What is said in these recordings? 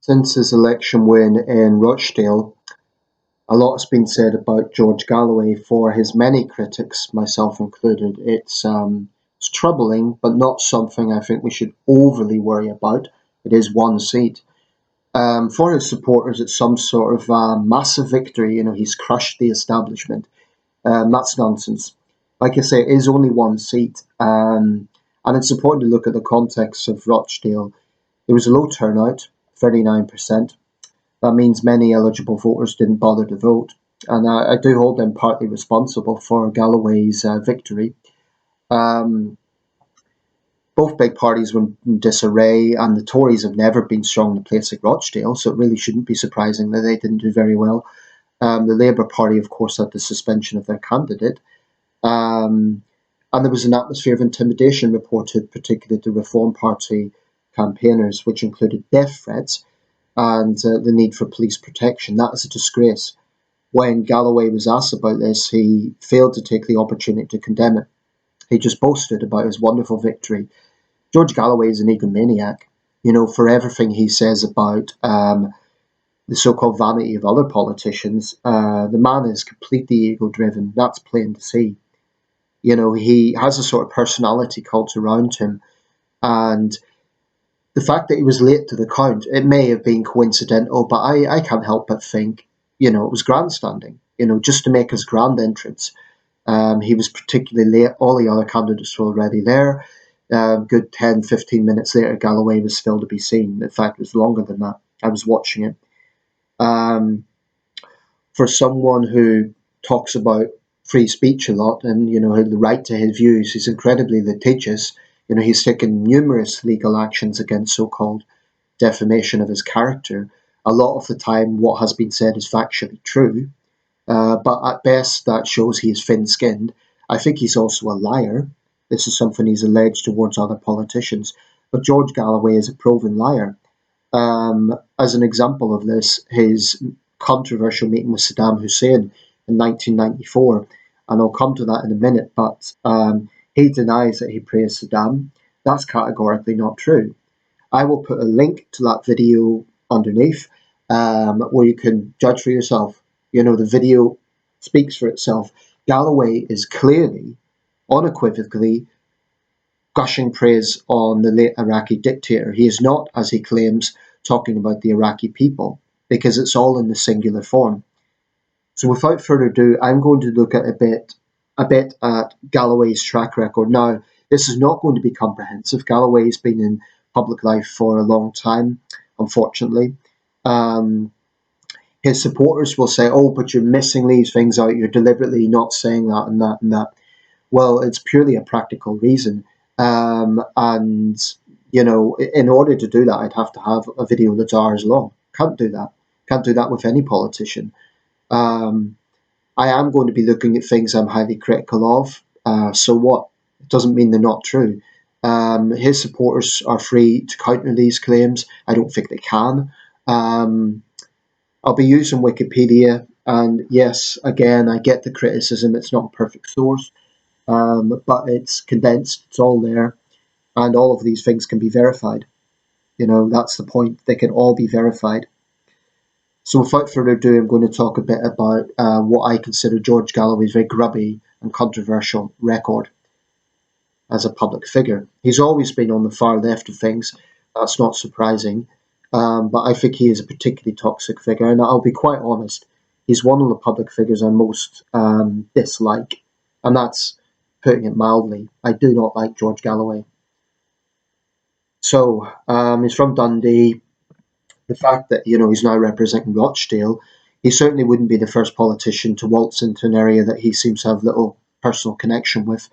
Since his election win in Rochdale, a lot has been said about George Galloway for his many critics, myself included. It's troubling, but not something I think we should overly worry about. It is one seat. For his supporters, it's some sort of massive victory. He's crushed the establishment. That's nonsense. Like I say, it is only one seat. And it's important to look at the context of Rochdale. There was a low turnout, 39%. That means many eligible voters didn't bother to vote. And I do hold them partly responsible for Galloway's victory. Um, both big parties were in disarray, and the Tories have never been strong in a place like Rochdale, so it really shouldn't be surprising that they didn't do very well. The Labour Party, of course, had the suspension of their candidate. Um, and there was an atmosphere of intimidation reported, particularly to Reform Party campaigners, which included death threats and the need for police protection. That is a disgrace. When Galloway was asked about this, he failed to take the opportunity to condemn it. He just boasted about his wonderful victory. George Galloway is an egomaniac. For everything he says about the so-called vanity of other politicians, the man is completely ego-driven. That's plain to see. He has a sort of personality cult around him, and the fact that he was late to the count, it may have been coincidental, but I can't help but think, it was grandstanding, just to make his grand entrance. He was particularly late. All the other candidates were already there. Good 10, 15 minutes later, Galloway was still to be seen. In fact, it was longer than that. I was watching it. For someone who talks about free speech a lot and, the right to his views, he's incredibly litigious. He's taken numerous legal actions against so-called defamation of his character. A lot of the time, what has been said is factually true, but at best, that shows he is thin-skinned. I think he's also a liar. This is something he's alleged towards other politicians. But George Galloway is a proven liar. As an example of this, his controversial meeting with Saddam Hussein in 1994, and I'll come to that in a minute, but he denies that he praised Saddam. That's categorically not true. I will put a link to that video underneath where you can judge for yourself. The video speaks for itself. Galloway is clearly, unequivocally, gushing praise on the late Iraqi dictator. He is not, as he claims, talking about the Iraqi people, because it's all in the singular form. So without further ado, I'm going to look at a bit at Galloway's track record. Now, this is not going to be comprehensive. Galloway's been in public life for a long time, unfortunately. His supporters will say, oh, but you're missing these things out. You're deliberately not saying that and that and that. Well, it's purely a practical reason. And, in order to do that, I'd have to have a video that's hours long. Can't do that. Can't do that with any politician. I am going to be looking at things I'm highly critical of. So what? It doesn't mean they're not true. His supporters are free to counter these claims. I don't think they can. I'll be using Wikipedia, and yes, again, I get the criticism. It's not a perfect source, but it's condensed. It's all there, and all of these things can be verified. That's the point. They can all be verified. So without further ado, I'm going to talk a bit about what I consider George Galloway's very grubby and controversial record as a public figure. He's always been on the far left of things. That's not surprising. But I think he is a particularly toxic figure. And I'll be quite honest, he's one of the public figures I most dislike. And that's putting it mildly. I do not like George Galloway. So he's from Dundee. The fact that, he's now representing Rochdale, he certainly wouldn't be the first politician to waltz into an area that he seems to have little personal connection with.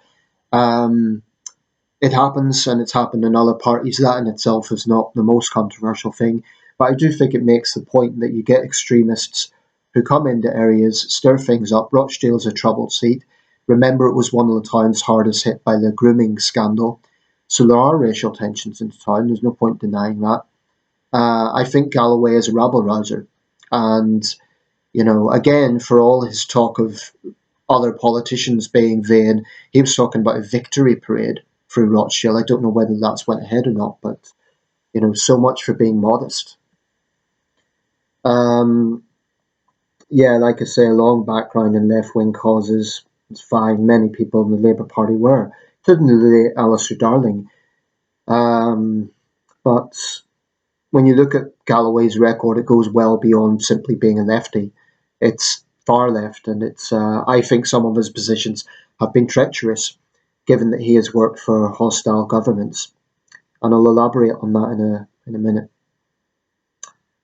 It happens, and it's happened in other parties. That in itself is not the most controversial thing, but I do think it makes the point that you get extremists who come into areas, stir things up. Rochdale's a troubled seat. Remember, it was one of the towns hardest hit by the grooming scandal, so there are racial tensions in the town. There's no point denying that. I think Galloway is a rabble-rouser, and, again, for all his talk of other politicians being vain, he was talking about a victory parade through Rochdale. I don't know whether that's went ahead or not, but, so much for being modest. Um, yeah, like I say, a long background in left-wing causes. It's fine. Many people in the Labour Party were, including the late Alistair Darling. Um, but when you look at Galloway's record, it goes well beyond simply being a lefty. It's far left, and it's. I think some of his positions have been treacherous, given that he has worked for hostile governments, and I'll elaborate on that in a minute.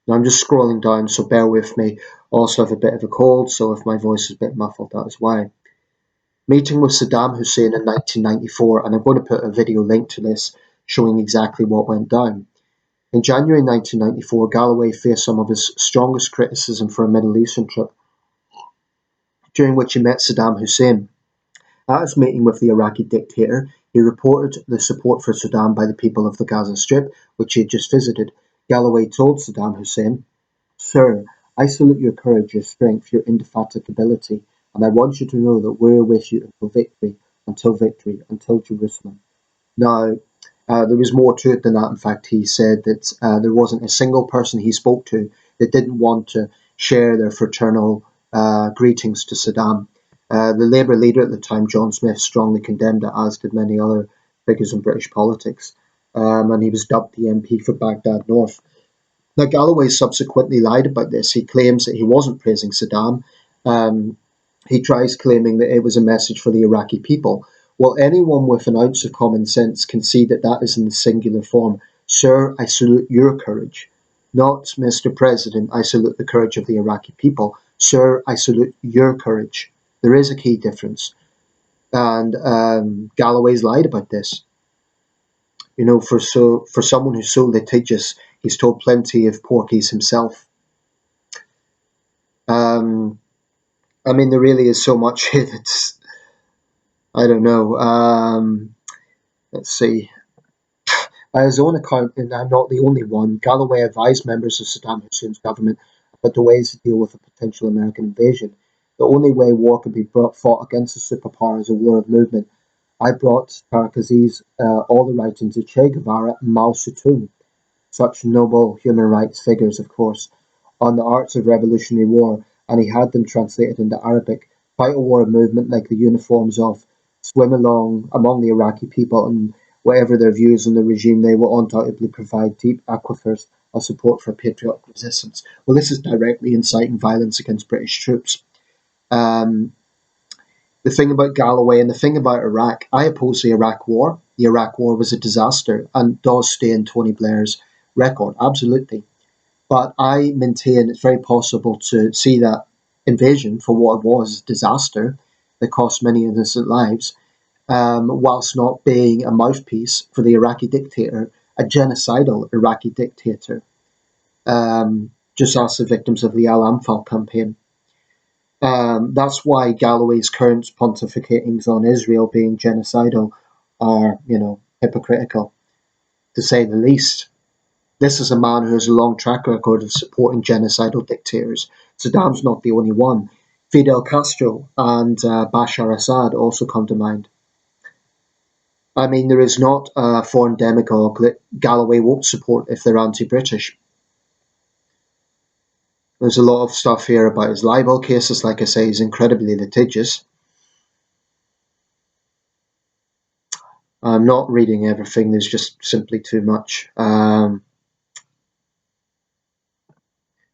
Now, I'm just scrolling down, so bear with me. Also have a bit of a cold, so if my voice is a bit muffled, that is why. Meeting with Saddam Hussein in 1994, and I'm going to put a video link to this showing exactly what went down. In January 1994, Galloway faced some of his strongest criticism for a Middle Eastern trip, during which he met Saddam Hussein. At his meeting with the Iraqi dictator, he reported the support for Saddam by the people of the Gaza Strip, which he had just visited. Galloway told Saddam Hussein, "Sir, I salute your courage, your strength, your indefatigability, and I want you to know that we're with you until victory, until Jerusalem." Now, there was more to it than that. In fact, he said that there wasn't a single person he spoke to that didn't want to share their fraternal greetings to Saddam. The Labour leader at the time, John Smith, strongly condemned it, as did many other figures in British politics. And he was dubbed the MP for Baghdad North. Now, Galloway subsequently lied about this. He claims that he wasn't praising Saddam. Um, he tries claiming that it was a message for the Iraqi people. Well, anyone with an ounce of common sense can see that that is in the singular form. "Sir, I salute your courage." Not, "Mr. President, I salute the courage of the Iraqi people." "Sir, I salute your courage." There is a key difference. And Galloway's lied about this. For someone who's so litigious, he's told plenty of porkies himself. Um, I mean, there really is so much here that's, I don't know. Let's see. By his own account, and I'm not the only one, Galloway advised members of Saddam Hussein's government about the ways to deal with a potential American invasion. The only way war could be fought against a superpower is a war of movement. I brought Tariq Aziz all the writings of Che Guevara and Mao Zedong, such noble human rights figures, of course, on the arts of revolutionary war, and he had them translated into Arabic. Fight a war movement like the uniforms of, swim along among the Iraqi people, and whatever their views on the regime, they will undoubtedly provide deep aquifers of support for patriotic resistance. Well, this is directly inciting violence against British troops. Um, the thing about Galloway and the thing about Iraq, I oppose the Iraq War. The Iraq War was a disaster and does stay in Tony Blair's record, absolutely. But I maintain it's very possible to see that invasion for what it was, disaster that cost many innocent lives, whilst not being a mouthpiece for the Iraqi dictator, a genocidal Iraqi dictator, just as the victims of the Al Anfal campaign. That's why Galloway's current pontificatings on Israel being genocidal are, hypocritical, to say the least. This is a man who has a long track record of supporting genocidal dictators. Saddam's not the only one. Fidel Castro and Bashar Assad also come to mind. I mean, there is not a foreign demagogue that Galloway won't support if they're anti-British. There's a lot of stuff here about his libel cases. Like I say, he's incredibly litigious. I'm not reading everything. There's just simply too much.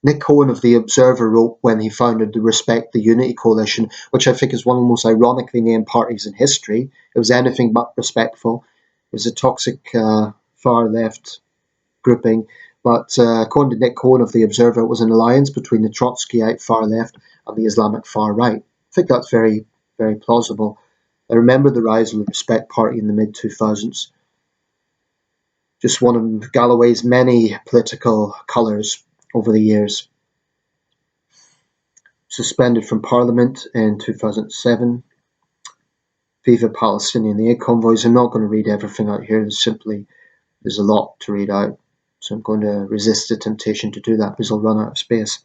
Nick Cohen of The Observer wrote when he founded the Respect the Unity Coalition, which I think is one of the most ironically named parties in history. It was anything but respectful. It was a toxic far left grouping. But according to Nick Cohen of The Observer, it was an alliance between the Trotskyite far left and the Islamic far right. I think that's very, very plausible. I remember the rise of the Respect Party in the mid-2000s. Just one of Galloway's many political colours over the years. Suspended from Parliament in 2007. Viva Palestinian aid convoys. I'm not going to read everything out here. There's a lot to read out. So I'm going to resist the temptation to do that because I'll run out of space.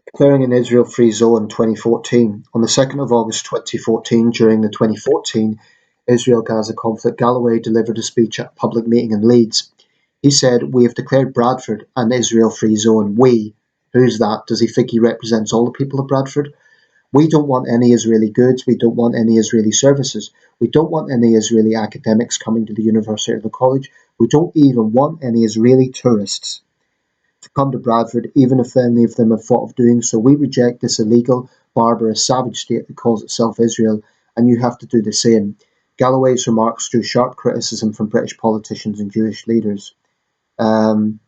Declaring an Israel-free zone 2014. On the 2nd of August 2014, during the 2014 Israel-Gaza conflict, Galloway delivered a speech at a public meeting in Leeds. He said, "We have declared Bradford an Israel-free zone." We. Who's that? Does he think he represents all the people of Bradford? We don't want any Israeli goods. We don't want any Israeli services. We don't want any Israeli academics coming to the university or the college. We don't even want any Israeli tourists to come to Bradford, even if any of them have thought of doing so. We reject this illegal, barbarous, savage state that calls itself Israel, and you have to do the same. Galloway's remarks drew sharp criticism from British politicians and Jewish leaders. Um,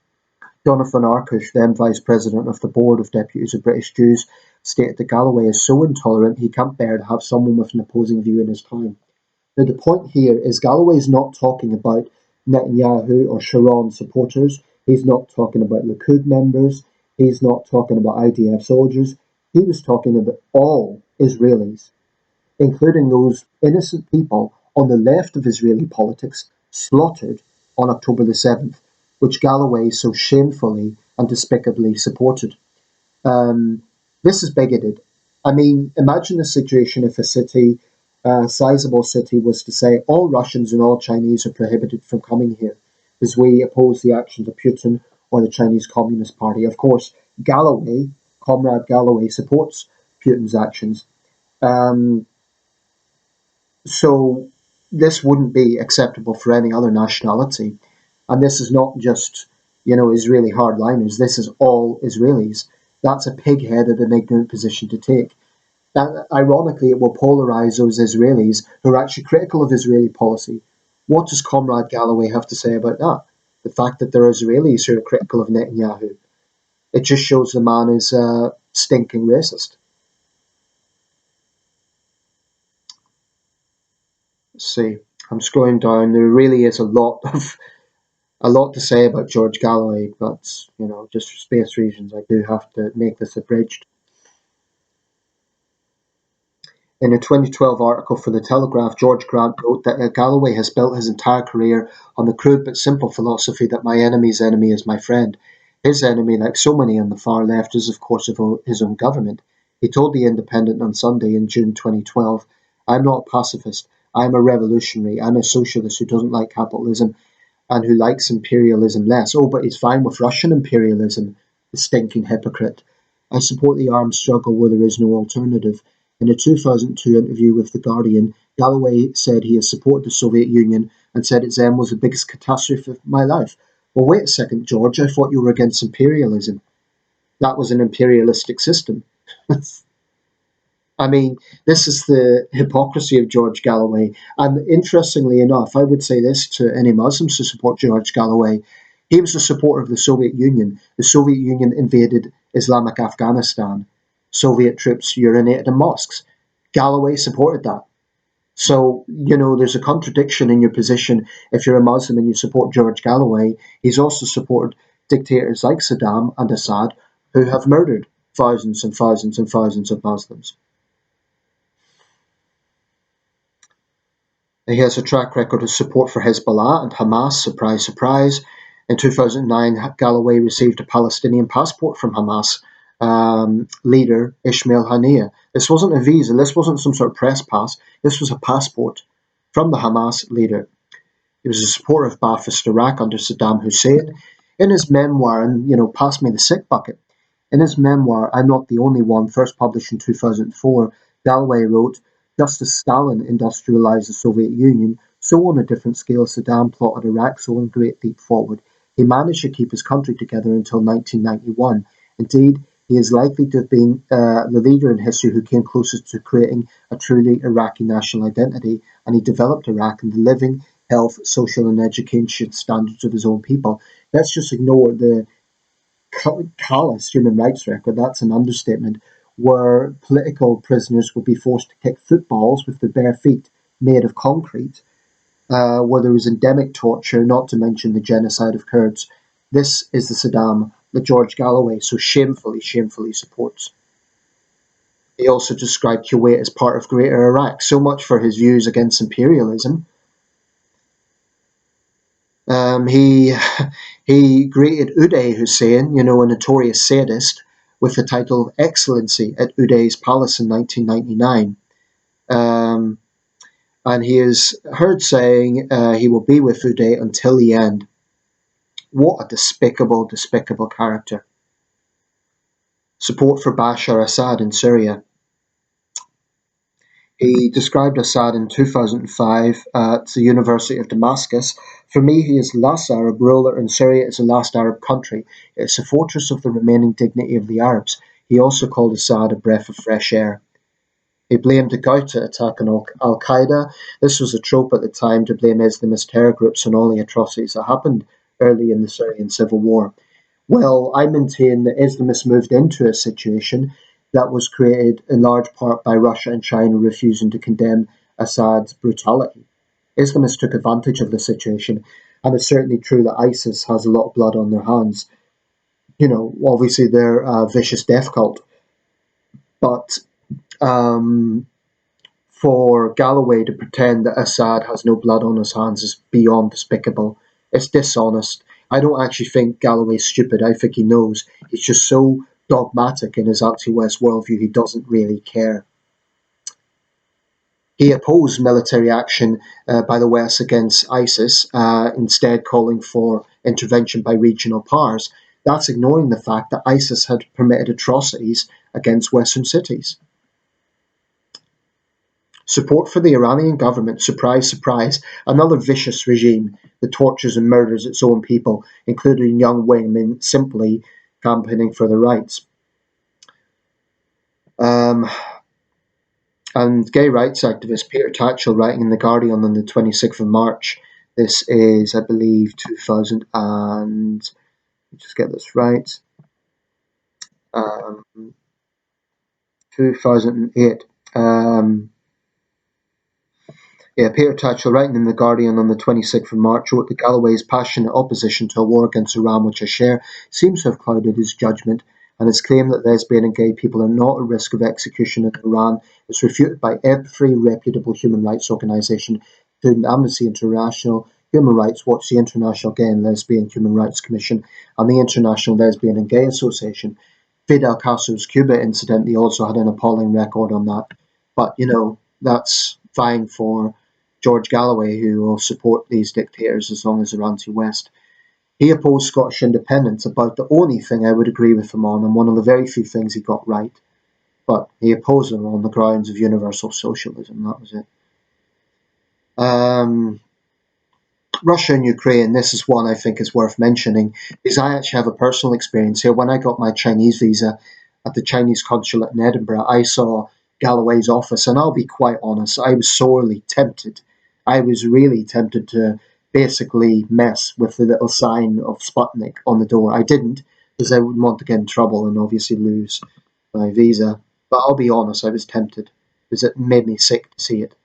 Jonathan Arkush, then Vice President of the Board of Deputies of British Jews, stated that Galloway is so intolerant he can't bear to have someone with an opposing view in his town. Now, the point here is Galloway is not talking about Netanyahu or Sharon supporters. He's not talking about Likud members. He's not talking about IDF soldiers. He was talking about all Israelis, including those innocent people on the left of Israeli politics slaughtered on October the 7th, which Galloway so shamefully and despicably supported. Um, this is bigoted. I mean, imagine the situation if a city, a sizable city, was to say all Russians and all Chinese are prohibited from coming here because we oppose the actions of Putin or the Chinese Communist Party. Of course, Galloway, Comrade Galloway, supports Putin's actions. Um, so this wouldn't be acceptable for any other nationality. And this is not just, Israeli hardliners. This is all Israelis. That's a pig-headed and ignorant position to take. That, ironically, it will polarize those Israelis who are actually critical of Israeli policy. What does Comrade Galloway have to say about that? The fact that there are Israelis who are critical of Netanyahu. It just shows the man is a stinking racist. Let's see, I'm scrolling down. There really is a lot to say about George Galloway, but just for space reasons, I do have to make this abridged. In a 2012 article for The Telegraph, George Grant wrote that Galloway has built his entire career on the crude but simple philosophy that my enemy's enemy is my friend. His enemy, like so many on the far left, is of course his own government. He told The Independent on Sunday in June 2012, "I'm not a pacifist. I'm a revolutionary. I'm a socialist who doesn't like capitalism and who likes imperialism less. Oh, but he's fine with Russian imperialism, the stinking hypocrite. I support the armed struggle where there is no alternative." In a 2002 interview with The Guardian, Galloway said he has supported the Soviet Union and said its end was the biggest catastrophe of my life. Well, wait a second, George, I thought you were against imperialism. That was an imperialistic system. I mean, this is the hypocrisy of George Galloway. And interestingly enough, I would say this to any Muslims who support George Galloway. He was a supporter of the Soviet Union. The Soviet Union invaded Islamic Afghanistan. Soviet troops urinated in mosques. Galloway supported that. So, there's a contradiction in your position if you're a Muslim and you support George Galloway. He's also supported dictators like Saddam and Assad who have murdered thousands and thousands and thousands of Muslims. He has a track record of support for Hezbollah and Hamas. Surprise, surprise. In 2009, Galloway received a Palestinian passport from Hamas leader Ismail Haniyeh. This wasn't a visa. This wasn't some sort of press pass. This was a passport from the Hamas leader. He was a supporter of Ba'athist Iraq under Saddam Hussein. In his memoir, and pass me the sick bucket. In his memoir, I'm Not the Only One, first published in 2004, Galloway wrote, "Just as Stalin industrialized the Soviet Union, so on a different scale Saddam plotted Iraq's own Great Leap Forward. He managed to keep his country together until 1991. Indeed, he is likely to have been the leader in history who came closest to creating a truly Iraqi national identity, and he developed Iraq in the living, health, social and education standards of his own people." Let's just ignore the callous human rights record, that's an understatement, where political prisoners would be forced to kick footballs with their bare feet made of concrete, where there was endemic torture, not to mention the genocide of Kurds. This is the Saddam that George Galloway so shamefully supports. He also described Kuwait as part of Greater Iraq, so much for his views against imperialism. He he greeted Uday Hussein, a notorious sadist, with the title of Excellency at Uday's palace in 1999. Um, and he is heard saying he will be with Uday until the end. What a despicable, despicable character. Support for Bashar Assad in Syria. He described Assad in 2005 at the University of Damascus. For me, he is the last Arab ruler, and Syria is the last Arab country. It's a fortress of the remaining dignity of the Arabs. He also called Assad a breath of fresh air. He blamed the Ghouta attack on Al Qaeda. This was a trope at the time to blame Islamist terror groups on all the atrocities that happened early in the Syrian civil war. Well, I maintain that Islamists moved into a situation that was created in large part by Russia and China refusing to condemn Assad's brutality. Islamists took advantage of the situation, and it's certainly true that ISIS has a lot of blood on their hands. Obviously they're a vicious death cult, but um, for Galloway to pretend that Assad has no blood on his hands is beyond despicable. It's dishonest. I don't actually think Galloway's stupid. I think he knows. He's just so dogmatic in his anti-West worldview, he doesn't really care. He opposed military action by the West against ISIS, instead calling for intervention by regional powers. That's ignoring the fact that ISIS had permitted atrocities against Western cities. Support for the Iranian government, surprise, surprise, another vicious regime that tortures and murders its own people, including young women simply campaigning for their rights. And gay rights activist Peter Tatchell, writing in The Guardian on the 26th of March, this is, I believe, 2000 and, just get this right, 2008. Peter Tatchell, writing in The Guardian on the 26th of March, wrote that Galloway's passionate opposition to a war against Iran, which I share, seems to have clouded his judgment, and his claim that lesbian and gay people are not at risk of execution in Iran is refuted by every reputable human rights organisation, including Amnesty International, Human Rights Watch, the International Gay and Lesbian Human Rights Commission, and the International Lesbian and Gay Association. Fidel Castro's Cuba, incidentally, also had an appalling record on that. But, that's fine for George Galloway, who will support these dictators as long as they're anti-West. He opposed Scottish independence, about the only thing I would agree with him on, and one of the very few things he got right. But he opposed them on the grounds of universal socialism. That was it. Russia and Ukraine, this is one I think is worth mentioning, because I actually have a personal experience here. When I got my Chinese visa at the Chinese consulate in Edinburgh, I saw Galloway's office, and I'll be quite honest, I was sorely tempted. I was really tempted to basically mess with the little sign of Sputnik on the door. I didn't, because I wouldn't want to get in trouble and obviously lose my visa. But I'll be honest, I was tempted, because it made me sick to see it.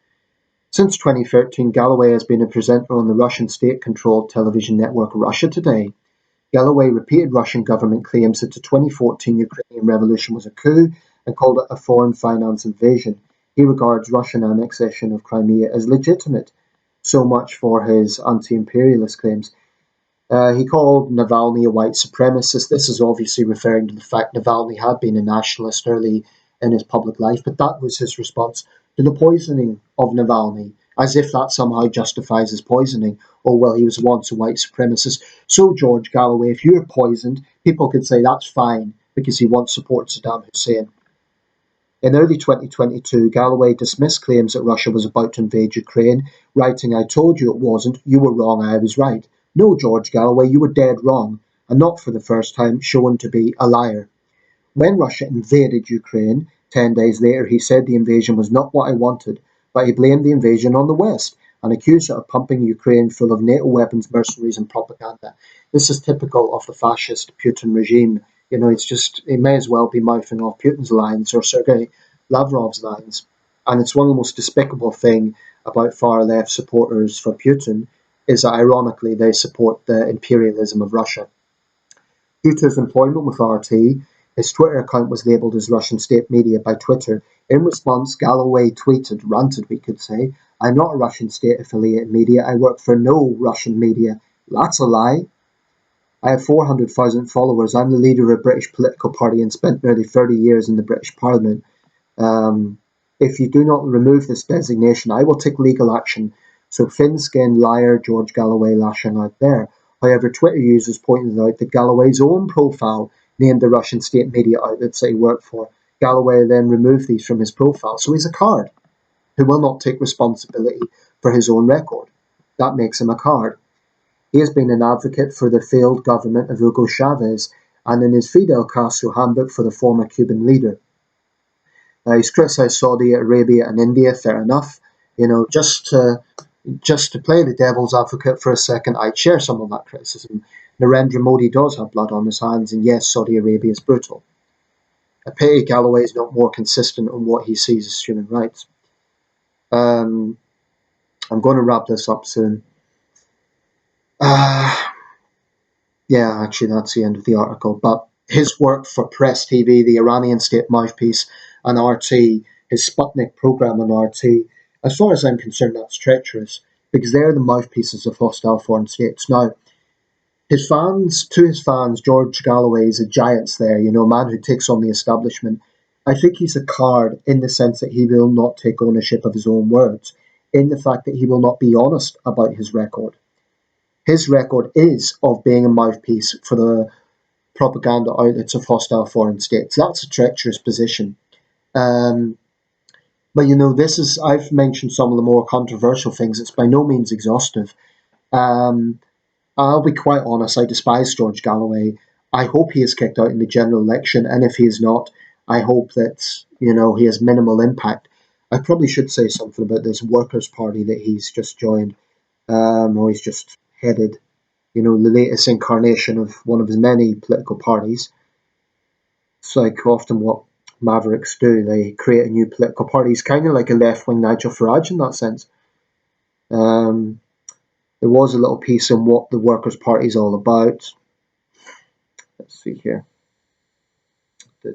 Since 2013, Galloway has been a presenter on the Russian state-controlled television network Russia Today. Galloway repeated Russian government claims that the 2014 Ukrainian revolution was a coup and called it a foreign finance invasion. He regards Russian annexation of Crimea as legitimate. So much for his anti-imperialist claims. He called Navalny a white supremacist. This is obviously referring to the fact Navalny had been a nationalist early in his public life, but that was his response to the poisoning of Navalny, as if that somehow justifies his poisoning. Oh, well, he was once a white supremacist. So, George Galloway, if you're poisoned, people could say that's fine because he once supported Saddam Hussein. In early 2022, Galloway dismissed claims that Russia was about to invade Ukraine, writing, "I told you it wasn't, you were wrong, I was right." No, George Galloway, you were dead wrong, and not for the first time shown to be a liar. When Russia invaded Ukraine, 10 days later he said the invasion was not what I wanted, but he blamed the invasion on the West and accused it of pumping Ukraine full of NATO weapons, mercenaries and propaganda. This is typical of the fascist Putin regime. He may as well be mouthing off Putin's lines or Sergei Lavrov's lines. And it's one of the most despicable things about far-left supporters for Putin is that, ironically, they support the imperialism of Russia. Due to his employment with RT, his Twitter account was labelled as Russian state media by Twitter. In response, Galloway ranted we could say, "I'm not a Russian state affiliated media, I work for no Russian media." That's a lie. I have 400,000 followers. I'm the leader of a British political party and spent nearly 30 years in the British Parliament. If you do not remove this designation, I will take legal action. So thin-skinned liar George Galloway lashing out there. However, Twitter users pointed out that Galloway's own profile named the Russian state media outlets that he worked for. Galloway then removed these from his profile, so he's a card who will not take responsibility for his own record. That makes him a card. He has been an advocate for the failed government of Hugo Chavez and in his Fidel Castro handbook for the former Cuban leader. He's criticised Saudi Arabia and India, fair enough. Just to play the devil's advocate for a second, I'd share some of that criticism. Narendra Modi does have blood on his hands, and yes, Saudi Arabia is brutal. I pity Galloway is not more consistent on what he sees as human rights. I'm going to wrap this up soon. Yeah, actually, that's the end of the article. But his work for Press TV, the Iranian state mouthpiece, and RT, his Sputnik program on RT, as far as I'm concerned, that's treacherous because they're the mouthpieces of hostile foreign states. Now, to his fans, George Galloway is a giant there, a man who takes on the establishment. I think he's a card in the sense that he will not take ownership of his own words, in the fact that he will not be honest about his record. His record is of being a mouthpiece for the propaganda outlets of hostile foreign states. That's a treacherous position. But I've mentioned some of the more controversial things. It's by no means exhaustive. I'll be quite honest, I despise George Galloway. I hope he is kicked out in the general election, and if he is not, I hope that, he has minimal impact. I probably should say something about this Workers' Party that he's just joined, or he's just headed, the latest incarnation of one of his many political parties. It's like often what mavericks do, they create a new political party. It's kind of like a left-wing Nigel Farage in that sense. There was a little piece on what the Workers' Party is all about. Let's see here. I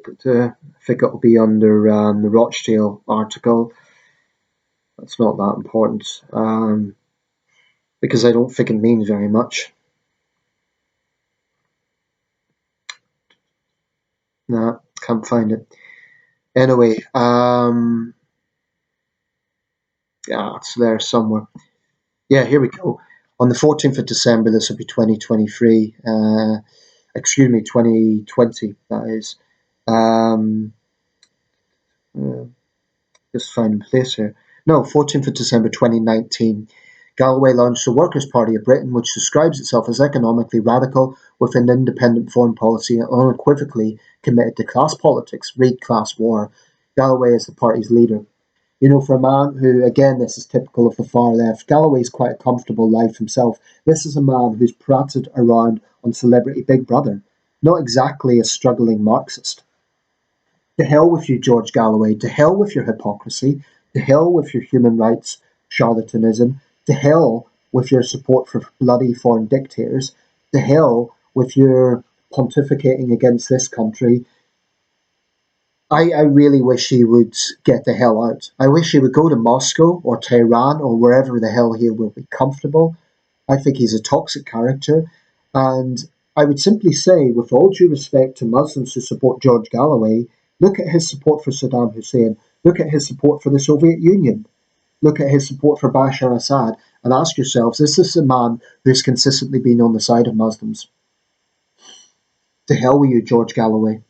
think it will be under the Rochdale article. That's not that important because I don't think it means very much. Nah, can't find it. Anyway, yeah, it's there somewhere. Yeah, here we go. On the 14th of December, this will be 2023. 2020, that is. Just find a place here. No, 14th of December 2019. Galloway launched the Workers' Party of Britain, which describes itself as economically radical with an independent foreign policy and unequivocally committed to class politics, read class war. Galloway is the party's leader. For a man who, again, this is typical of the far left, Galloway's quite a comfortable life himself. This is a man who's prated around on Celebrity Big Brother. Not exactly a struggling Marxist. To hell with you, George Galloway. To hell with your hypocrisy. To hell with your human rights charlatanism. To hell with your support for bloody foreign dictators. To hell with your pontificating against this country. I really wish he would get the hell out. I wish he would go to Moscow or Tehran or wherever the hell he will be comfortable. I think he's a toxic character. And I would simply say, with all due respect to Muslims who support George Galloway, look at his support for Saddam Hussein. Look at his support for the Soviet Union. Look at his support for Bashar Assad. And ask yourselves, is this a man who's consistently been on the side of Muslims? To hell with you, George Galloway.